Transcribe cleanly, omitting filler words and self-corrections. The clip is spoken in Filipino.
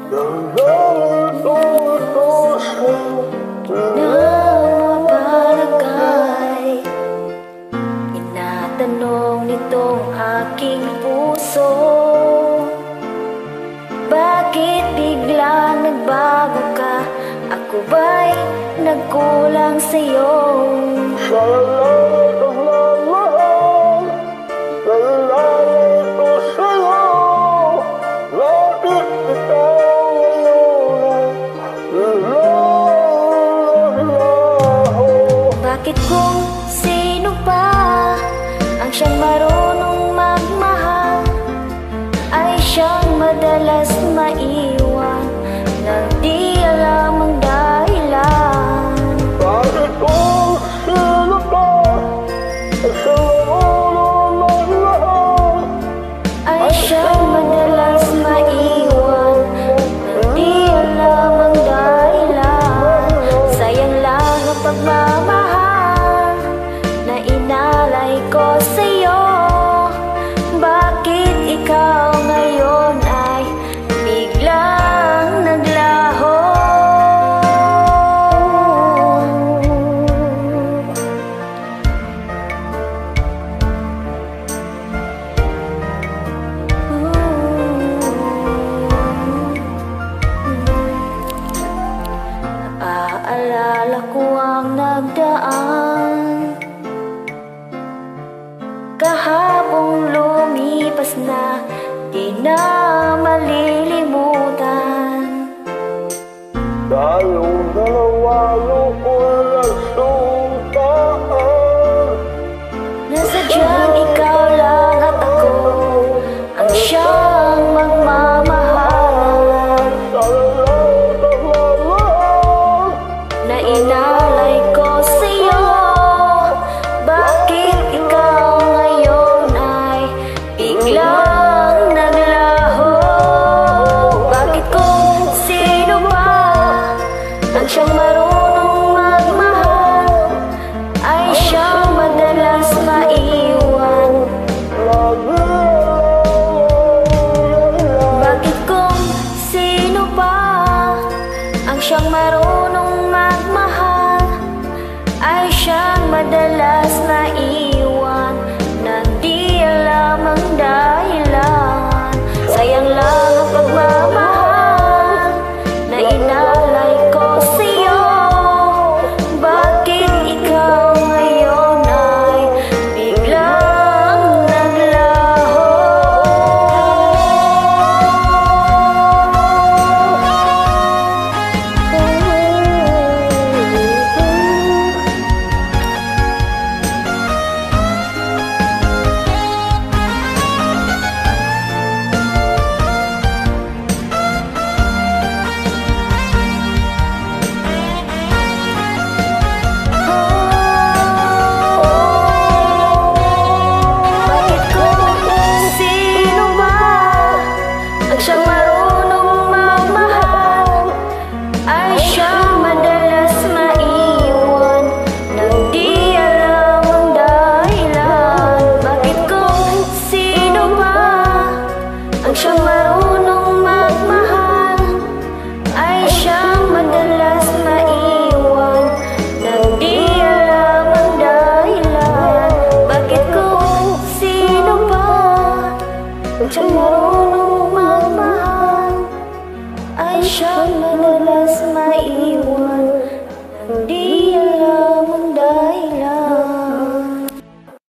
Napapalagay, tinatanong nitong aking puso, bakit biglang nagbago ka? Ako ba'y nagkulang sa'yo? Sa lahat ng lahat, sa lahat ko sa'yo, bakit ikaw bakit kung sino pa ang siyang marunong magmahal ay siyang madalas maiwan nang di alam ang dahilan? Bakit kung sino pa ang siyang marunong magmahal ay siyang madalas maiwan nang di alam ang dahilan? Sayang lang ang pagmamahal na inalay ko sa'yo. Bakit ikaw ngayon ay biglang naglaho? Naaalala ko ang nagdaan, kahapong lumipas na, di na malilimutan. Tayong dalawa noon nagsuntaan, nasadyang ikaw lang at ako ang siyang magmamahal. Na inalay ko sa'yo, bakit ikaw ngayon ay biglang naglaho? Bakit kung sino pa ang siyang marunong magmahal ay siyang madalas maiwan? Bakit kung sino pa ang siyang marunong